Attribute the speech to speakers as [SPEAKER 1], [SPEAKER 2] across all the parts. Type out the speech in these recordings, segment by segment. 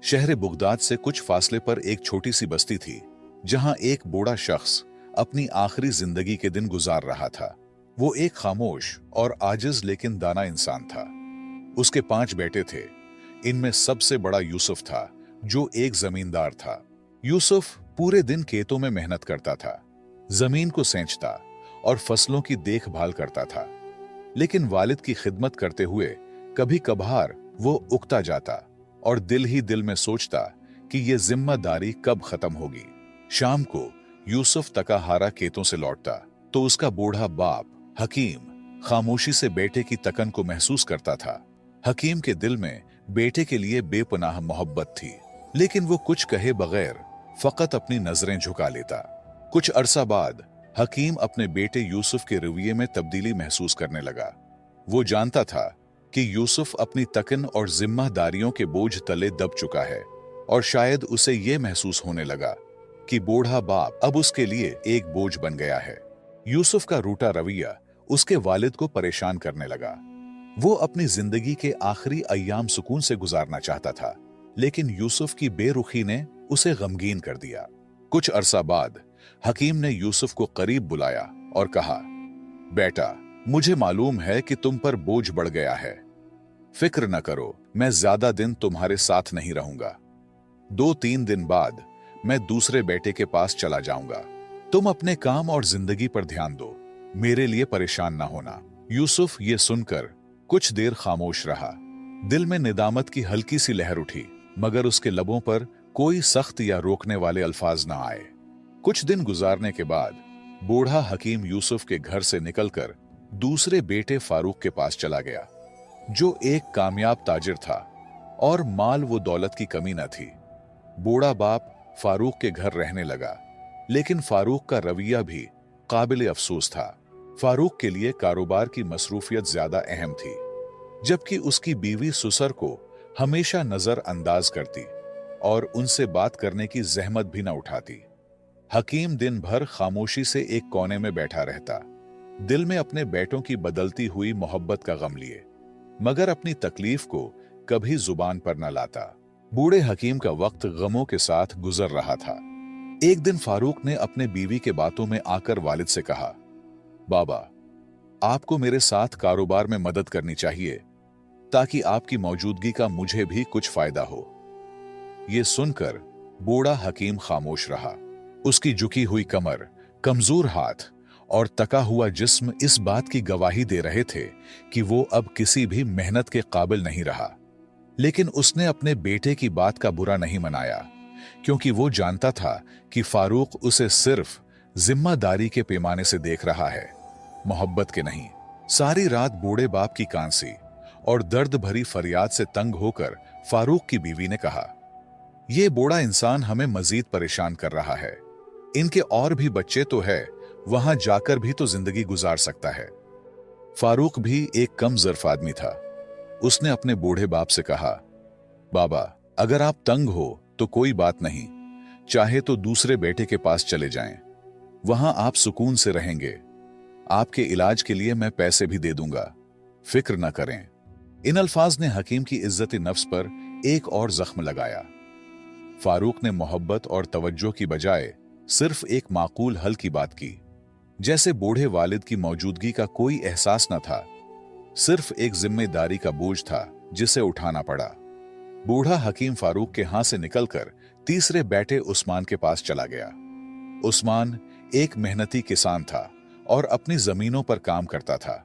[SPEAKER 1] शहर बगदाद से कुछ फासले पर एक छोटी सी बस्ती थी, जहां एक बूढ़ा शख्स अपनी आखिरी जिंदगी के दिन गुजार रहा था। वो एक खामोश और आजिज लेकिन दाना इंसान था। उसके 5 बेटे थे। इनमें सबसे बड़ा यूसुफ था, जो एक जमींदार था। यूसुफ पूरे दिन खेतों में मेहनत करता था, जमीन को सेंचता और फसलों की देखभाल करता था। लेकिन वालिद की खिदमत करते हुए कभी कभार वो उकता जाता और दिल ही दिल में सोचता कि ये जिम्मेदारी कब खत्म होगी। शाम को यूसुफ तकाहारा खेतों से लौटता तो उसका बूढ़ा बाप हकीम खामोशी से बेटे की तकन को महसूस करता था। हकीम के दिल में बेटे के लिए बेपनाह मोहब्बत थी, लेकिन वो कुछ कहे बगैर फकत अपनी नजरें झुका लेता। कुछ अरसा बाद हकीम अपने बेटे यूसुफ के रवैये में तब्दीली महसूस करने लगा। वो जानता था कि यूसुफ अपनी तकन और जिम्मेदारियों के बोझ तले दब चुका है, और शायद उसे यह महसूस होने लगा कि बूढ़ा बाप अब उसके लिए एक बोझ बन गया है। यूसुफ का रूठा रवैया उसके वालिद को परेशान करने लगा। वो अपनी जिंदगी के आखिरी अय्याम सुकून से गुजारना चाहता था, लेकिन यूसुफ की बेरुखी ने उसे गमगीन कर दिया। कुछ अरसा बाद हकीम ने यूसुफ को करीब बुलाया और कहा, बेटा, मुझे मालूम है कि तुम पर बोझ बढ़ गया है। फिक्र न करो, मैं ज्यादा दिन तुम्हारे साथ नहीं रहूंगा। 2-3 दिन बाद मैं दूसरे बेटे के पास चला जाऊंगा। तुम अपने काम और जिंदगी पर ध्यान दो, मेरे लिए परेशान ना होना। यूसुफ ये सुनकर कुछ देर खामोश रहा। दिल में निदामत की हल्की सी लहर उठी, मगर उसके लबों पर कोई सख्त या रोकने वाले अल्फाज न आए। कुछ दिन गुजारने के बाद बूढ़ा हकीम यूसुफ के घर से निकलकर दूसरे बेटे फारूक के पास चला गया, जो एक कामयाब ताजिर था और माल वो दौलत की कमी न थी। बूढ़ा बाप फारूक के घर रहने लगा, लेकिन फारूक का रवैया भी काबिल अफसोस था। फारूक के लिए कारोबार की मसरूफियत ज्यादा अहम थी, जबकि उसकी बीवी सुसर को हमेशा नजरअंदाज करती और उनसे बात करने की जहमत भी न उठाती। हकीम दिन भर खामोशी से एक कोने में बैठा रहता, दिल में अपने बेटों की बदलती हुई मोहब्बत का गम लिए, मगर अपनी तकलीफ को कभी जुबान पर न लाता। बूढ़े हकीम का वक्त गमों के साथ गुजर रहा था। एक दिन फारूक ने अपने बीवी के बातों में आकर वालिद से कहा, बाबा, आपको मेरे साथ कारोबार में मदद करनी चाहिए, ताकि आपकी मौजूदगी का मुझे भी कुछ फायदा हो। यह सुनकर बूढ़ा हकीम खामोश रहा। उसकी झुकी हुई कमर, कमजोर हाथ और तका हुआ जिस्म इस बात की गवाही दे रहे थे कि वो अब किसी भी मेहनत के काबिल नहीं रहा। लेकिन उसने अपने बेटे की बात का बुरा नहीं मनाया, क्योंकि वो जानता था कि फारूक उसे सिर्फ जिम्मेदारी के पैमाने से देख रहा है, मोहब्बत के नहीं। सारी रात बूढ़े बाप की कांसी और दर्द भरी फरियाद से तंग होकर फारूक की बीवी ने कहा, यह बूढ़ा इंसान हमें मजीद परेशान कर रहा है। इनके और भी बच्चे तो है, वहां जाकर भी तो जिंदगी गुजार सकता है। फारूक भी एक कम ज़र्फ आदमी था। उसने अपने बूढ़े बाप से कहा, बाबा, अगर आप तंग हो तो कोई बात नहीं, चाहे तो दूसरे बेटे के पास चले जाएं, वहां आप सुकून से रहेंगे। आपके इलाज के लिए मैं पैसे भी दे दूंगा, फिक्र न करें। इन अल्फाज ने हकीम की इज्जत नफ्स पर एक और जख्म लगाया। फारूक ने मोहब्बत और तवज्जो की बजाय सिर्फ एक माकूल हल की बात की, जैसे बूढ़े वालिद की मौजूदगी का कोई एहसास न था, सिर्फ एक जिम्मेदारी का बोझ था जिसे उठाना पड़ा। बूढ़ा हकीम फारूक के हाथ से निकलकर तीसरे बेटे उस्मान के पास चला गया। उस्मान एक मेहनती किसान था और अपनी जमीनों पर काम करता था।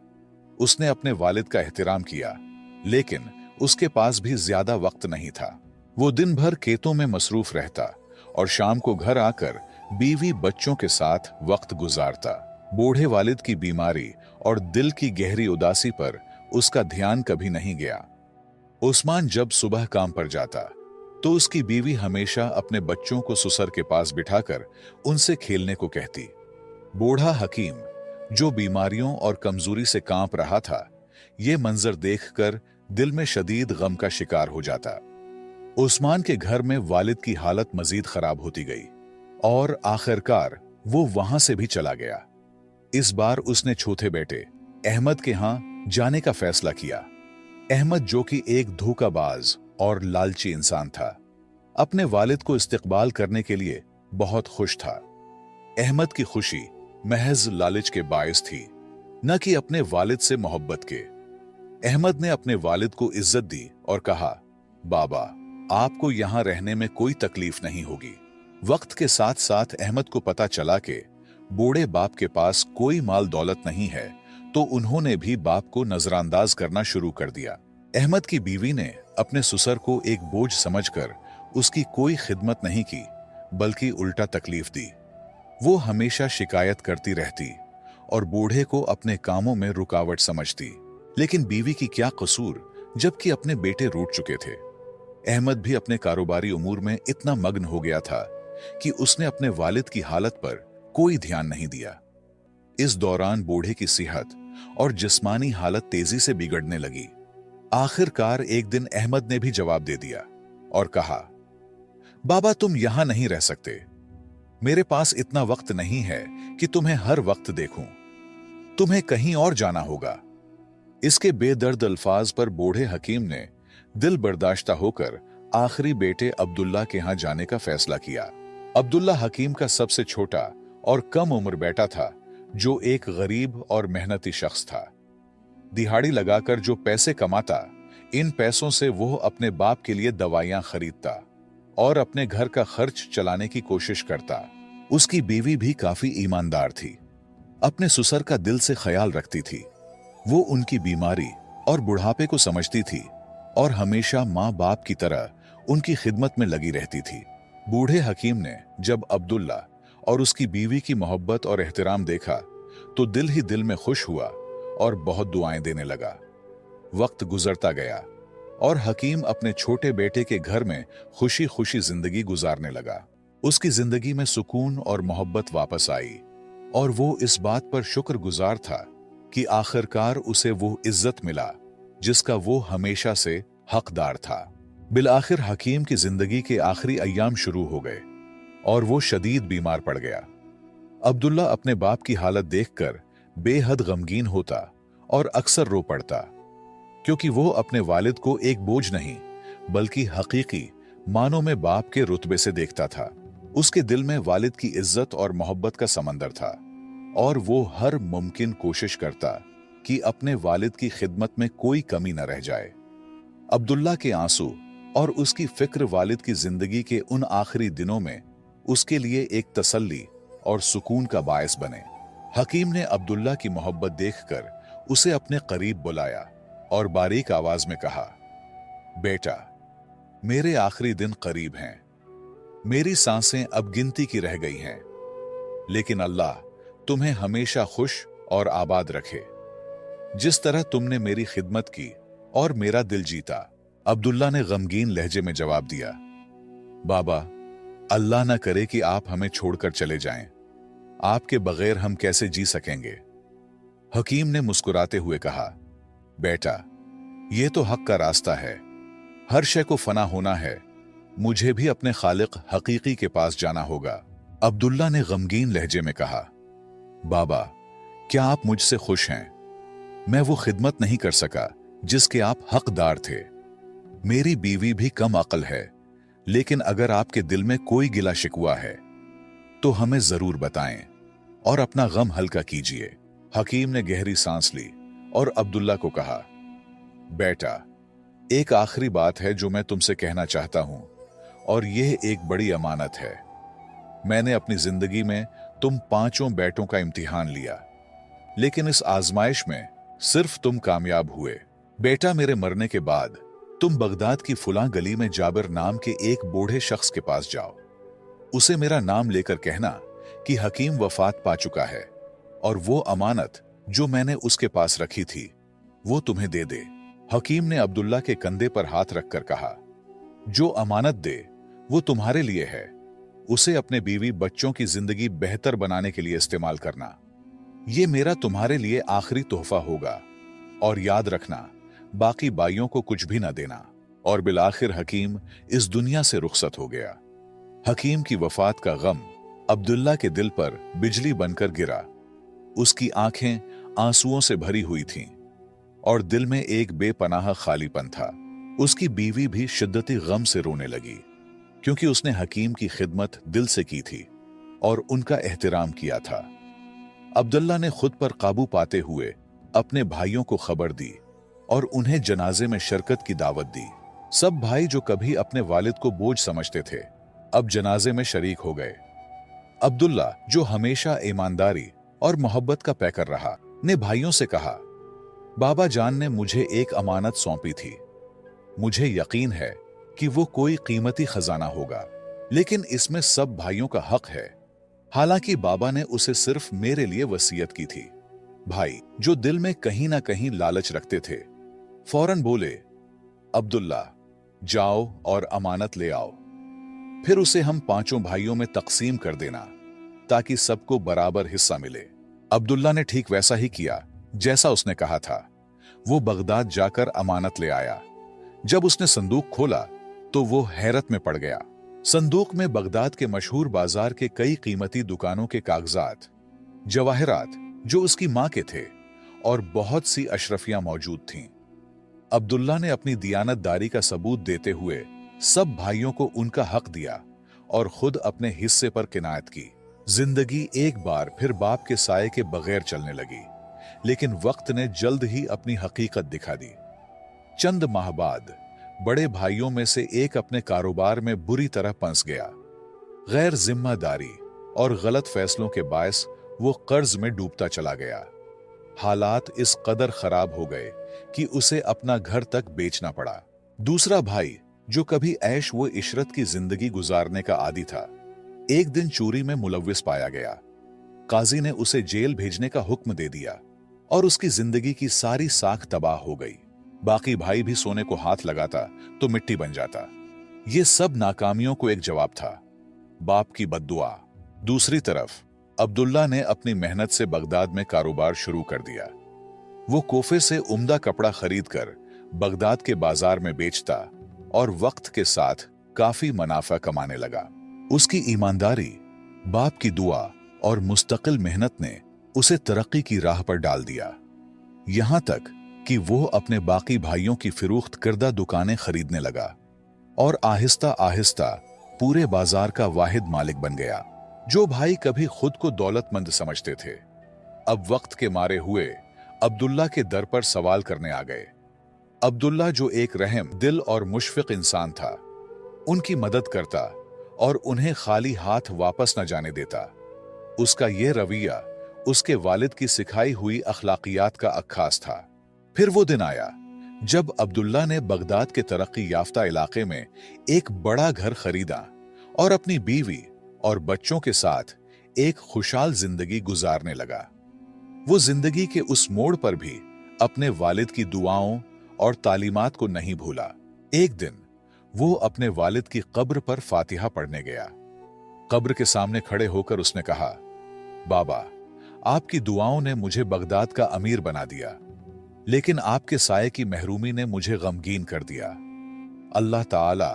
[SPEAKER 1] उसने अपने वालिद का एहतराम किया, लेकिन उसके पास भी ज्यादा वक्त नहीं था। वो दिन भर खेतों में मसरूफ रहता और शाम को घर आकर बीवी बच्चों के साथ वक्त गुजारता। बूढ़े वालिद की बीमारी और दिल की गहरी उदासी पर उसका ध्यान कभी नहीं गया। उस्मान जब सुबह काम पर जाता तो उसकी बीवी हमेशा अपने बच्चों को सुसर के पास बिठाकर उनसे खेलने को कहती। बूढ़ा हकीम, जो बीमारियों और कमजोरी से कांप रहा था, ये मंजर देखकर दिल में शदीद गम का शिकार हो जाता। उस्मान के घर में वालिद की हालत मजीद खराब होती गई और आखिरकार वो वहां से भी चला गया। इस बार उसने चौथे बेटे अहमद के यहां जाने का फैसला किया। अहमद, जो कि एक धोखाबाज और लालची इंसान था, अपने वालिद को इस्तकबाल करने के लिए बहुत खुश था। अहमद की खुशी महज लालच के बायस थी, न कि अपने वालिद से मोहब्बत के। अहमद ने अपने वालिद को इज्जत दी और कहा, बाबा, आपको यहां रहने में कोई तकलीफ नहीं होगी। वक्त के साथ साथ अहमद को पता चला कि बूढ़े बाप के पास कोई माल दौलत नहीं है, तो उन्होंने भी बाप को नजरअंदाज करना शुरू कर दिया। अहमद की बीवी ने अपने ससुर को एक बोझ समझकर उसकी कोई खिदमत नहीं की, बल्कि उल्टा तकलीफ दी। वो हमेशा शिकायत करती रहती और बूढ़े को अपने कामों में रुकावट समझती। लेकिन बीवी की क्या कसूर, जबकि अपने बेटे रूठ चुके थे। अहमद भी अपने कारोबारी उमूर में इतना मग्न हो गया था कि उसने अपने वालिद की हालत पर कोई ध्यान नहीं दिया। इस दौरान बूढ़े की सेहत और जिस्मानी हालत तेजी से बिगड़ने लगी। आखिरकार एक दिन अहमद ने भी जवाब दे दिया और कहा, बाबा, तुम यहां नहीं रह सकते। मेरे पास इतना वक्त नहीं है कि तुम्हें हर वक्त देखूं। तुम्हें कहीं और जाना होगा। इसके बेदर्द अल्फाज पर बूढ़े हकीम ने दिल बर्दाश्ता होकर आखिरी बेटे अब्दुल्ला के यहां जाने का फैसला किया। अब्दुल्ला हकीम का सबसे छोटा और कम उम्र बेटा था, जो एक गरीब और मेहनती शख्स था। दिहाड़ी लगाकर जो पैसे कमाता, इन पैसों से वो अपने बाप के लिए दवाइयां खरीदता और अपने घर का खर्च चलाने की कोशिश करता। उसकी बीवी भी काफी ईमानदार थी, अपने ससुर का दिल से ख्याल रखती थी। वो उनकी बीमारी और बुढ़ापे को समझती थी और हमेशा माँ बाप की तरह उनकी खिदमत में लगी रहती थी। बूढ़े हकीम ने जब अब्दुल्ला और उसकी बीवी की मोहब्बत और एहतराम देखा, तो दिल ही दिल में खुश हुआ और बहुत दुआएं देने लगा। वक्त गुजरता गया और हकीम अपने छोटे बेटे के घर में खुशी खुशी जिंदगी गुजारने लगा। उसकी जिंदगी में सुकून और मोहब्बत वापस आई और वो इस बात पर शुक्रगुजार था कि आखिरकार उसे वो इज्जत मिला जिसका वो हमेशा से हकदार था। बिलाखिर हकीम की जिंदगी के आखिरी अय्याम शुरू हो गए और वो शदीद बीमार पड़ गया। अब्दुल्ला अपने बाप की हालत देखकर बेहद गमगीन होता और अक्सर रो पड़ता, क्योंकि वो अपने वालिद को एक बोझ नहीं बल्कि हकीकी मानों में बाप के रुतबे से देखता था। उसके दिल में वालिद की इज्जत और मोहब्बत का समंदर था और वो हर मुमकिन कोशिश करता कि अपने वालिद की खिदमत में कोई कमी न रह जाए। अब्दुल्ला के आंसू और उसकी फिक्र वालिद की जिंदगी के उन आखिरी दिनों में उसके लिए एक तसल्ली और सुकून का बायस बने। हकीम ने अब्दुल्ला की मोहब्बत देखकर उसे अपने करीब बुलाया और बारीक आवाज में कहा, बेटा, मेरे आखिरी दिन करीब हैं। मेरी सांसें अब गिनती की रह गई हैं, लेकिन अल्लाह तुम्हें हमेशा खुश और आबाद रखे, जिस तरह तुमने मेरी खिदमत की और मेरा दिल जीता। अब्दुल्ला ने गमगीन लहजे में जवाब दिया, बाबा, अल्लाह न करे कि आप हमें छोड़कर चले जाएं। आपके बगैर हम कैसे जी सकेंगे। हकीम ने मुस्कुराते हुए कहा, बेटा, ये तो हक का रास्ता है। हर शय को फना होना है। मुझे भी अपने खालिक हकीकी के पास जाना होगा। अब्दुल्ला ने गमगीन लहजे में कहा, बाबा, क्या आप मुझसे खुश हैं? मैं वो खिदमत नहीं कर सका जिसके आप हकदार थे। मेरी बीवी भी कम अक्ल है, लेकिन अगर आपके दिल में कोई गिला शिकवा है तो हमें जरूर बताएं और अपना गम हल्का कीजिए। हकीम ने गहरी सांस ली और अब्दुल्ला को कहा, बेटा, एक आखिरी बात है जो मैं तुमसे कहना चाहता हूं, और यह एक बड़ी अमानत है। मैंने अपनी जिंदगी में तुम पांचों बेटों का इम्तिहान लिया, लेकिन इस आजमाइश में सिर्फ तुम कामयाब हुए। बेटा, मेरे मरने के बाद तुम बगदाद की फुलां गली में जाबिर नाम के एक बूढ़े शख्स के पास जाओ। उसे मेरा नाम लेकर कहना कि हकीम वफात पा चुका है और वो अमानत जो मैंने उसके पास रखी थी वो तुम्हें दे दे। हकीम ने अब्दुल्ला के कंधे पर हाथ रखकर कहा, जो अमानत दे वो तुम्हारे लिए है। उसे अपने बीवी बच्चों की जिंदगी बेहतर बनाने के लिए इस्तेमाल करना। ये मेरा तुम्हारे लिए आखिरी तोहफा होगा, और याद रखना, बाकी बाइयों को कुछ भी ना देना। और बिलाखिर हकीम इस दुनिया से रुखसत हो गया। हकीम की वफात का गम अब्दुल्ला के दिल पर बिजली बनकर गिरा। उसकी आंखें आंसुओं से भरी हुई थीं और दिल में एक बेपनाह खालीपन था। उसकी बीवी भी शिद्दती गम से रोने लगी, क्योंकि उसने हकीम की खिदमत दिल से की थी और उनका एहतराम किया था। अब्दुल्ला ने खुद पर काबू पाते हुए अपने भाइयों को खबर दी और उन्हें जनाजे में शिरकत की दावत दी। सब भाई जो कभी अपने वालिद को बोझ समझते थे, अब जनाजे में शरीक हो गए। अब्दुल्ला, जो हमेशा ईमानदारी और मोहब्बत का पैकर रहा, ने भाइयों से कहा, बाबा जान ने मुझे एक अमानत सौंपी थी। मुझे यकीन है कि वो कोई कीमती खजाना होगा, लेकिन इसमें सब भाइयों का हक है। हालांकि बाबा ने उसे सिर्फ मेरे लिए वसीयत की थी। भाई, जो दिल में कहीं ना कहीं लालच रखते थे, फौरन बोले, अब्दुल्ला, जाओ और अमानत ले आओ। फिर उसे हम पांचों भाइयों में तकसीम कर देना ताकि सबको बराबर हिस्सा मिले। अब्दुल्ला ने ठीक वैसा ही किया जैसा उसने कहा था। वो बगदाद जाकर अमानत ले आया। जब उसने संदूक खोला तो वो हैरत में पड़ गया। संदूक में बगदाद के मशहूर बाजार के कई कीमती दुकानों के कागजात, जवाहरात जो उसकी मां के थे, और बहुत सी अशरफियां मौजूद थीं। अब्दुल्ला ने अपनी दियानतदारी का सबूत देते हुए सब भाइयों को उनका हक दिया और खुद अपने हिस्से पर किनायत की। जिंदगी एक बार फिर बाप के साये के बगैर चलने लगी, लेकिन वक्त ने जल्द ही अपनी हकीकत दिखा दी। चंद माह बाद बड़े भाइयों में से एक अपने कारोबार में बुरी तरह फंस गया। गैर जिम्मेदारी और गलत फैसलों के बायस वो कर्ज में डूबता चला गया। हालात इस कदर खराब हो गए कि उसे अपना घर तक बेचना पड़ा। दूसरा भाई, जो कभी ऐश व इशरत की जिंदगी गुजारने का आदी था, एक दिन चोरी में मुलव्विस पाया गया। काजी ने उसे जेल भेजने का हुक्म दे दिया और उसकी जिंदगी की सारी साख तबाह हो गई। बाकी भाई भी सोने को हाथ लगाता तो मिट्टी बन जाता। ये सब नाकामियों को एक जवाब था, बाप की बद्दुआ। दूसरी तरफ अब्दुल्ला ने अपनी मेहनत से बगदाद में कारोबार शुरू कर दिया। वो कोफे से उम्दा कपड़ा खरीदकर बगदाद के बाजार में बेचता और वक्त के साथ काफी मुनाफा कमाने लगा। उसकी ईमानदारी, बाप की दुआ और मुस्तकिल मेहनत ने उसे तरक्की की राह पर डाल दिया। यहां तक कि वो अपने बाकी भाइयों की फिरूख्त करदा दुकानें खरीदने लगा और आहिस्ता आहिस्ता पूरे बाजार का वाहिद मालिक बन गया। जो भाई कभी खुद को दौलतमंद समझते थे, अब वक्त के मारे हुए अब्दुल्ला के दर पर सवाल करने आ गए। अब्दुल्ला, जो एक रहम दिल और मुशफिक इंसान था, उनकी मदद करता और उन्हें खाली हाथ वापस न जाने देता। उसका यह रवैया उसके वालिद की सिखाई हुई अखलाकियात का अक्खास था। फिर वो दिन आया जब अब्दुल्ला ने बगदाद के तरक्की याफ्ता इलाके में एक बड़ा घर खरीदा और अपनी बीवी और बच्चों के साथ एक खुशहाल जिंदगी गुजारने लगा। वो जिंदगी के उस मोड़ पर भी अपने वालिद की दुआओं और तालीमात को नहीं भूला। एक दिन वो अपने वालिद की कब्र पर फातिहा पढ़ने गया। कब्र के सामने खड़े होकर उसने कहा, बाबा, आपकी दुआओं ने मुझे बगदाद का अमीर बना दिया, लेकिन आपके साये की महरूमी ने मुझे गमगीन कर दिया। अल्लाह ताला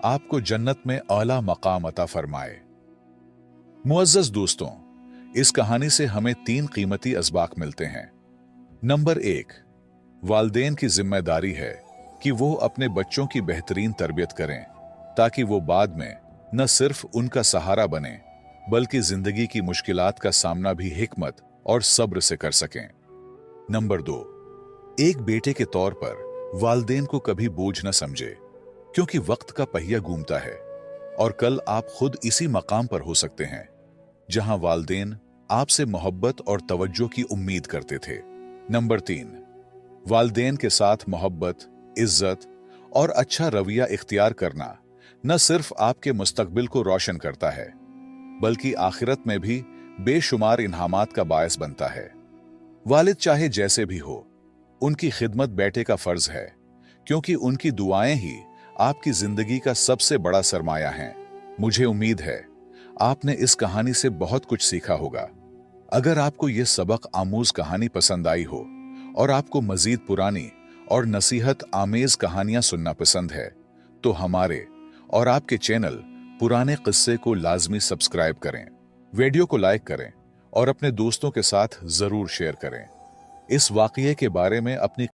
[SPEAKER 1] आपको जन्नत में आला मकाम अता फरमाए। मुअज़्ज़ज़ दोस्तों, इस कहानी से हमें 3 कीमती असबाक मिलते हैं। नंबर 1, वालिदैन की जिम्मेदारी है कि वो अपने बच्चों की बेहतरीन तरबियत करें ताकि वो बाद में न सिर्फ उनका सहारा बने बल्कि जिंदगी की मुश्किलात का सामना भी हिकमत और सब्र से कर सकें। नंबर 2, एक बेटे के तौर पर वालिदैन को कभी बोझ न समझे, क्योंकि वक्त का पहिया घूमता है और कल आप खुद इसी मकाम पर हो सकते हैं जहां वालिदैन आपसे मोहब्बत और तवज्जो की उम्मीद करते थे। नंबर 3, वालिदैन के साथ मोहब्बत, इज्जत और अच्छा रवैया इख्तियार करना न सिर्फ आपके मुस्तकबिल को रोशन करता है बल्कि आखिरत में भी बेशुमार इनामात का बायस बनता है। वालिद चाहे जैसे भी हो, उनकी खिदमत बेटे का फर्ज है, क्योंकि उनकी दुआएं ही आपकी जिंदगी का सबसे बड़ा सरमाया हैं। मुझे उम्मीद है आपने इस कहानी से बहुत कुछ सीखा होगा। अगर आपको यह सबक आमूज कहानी पसंद आई हो और आपको मजीद पुरानी और नसीहत आमेज कहानियां सुनना पसंद है, तो हमारे और आपके चैनल पुराने किस्से को लाजमी सब्सक्राइब करें, वीडियो को लाइक करें और अपने दोस्तों के साथ जरूर शेयर करें। इस वाकये के बारे में अपनी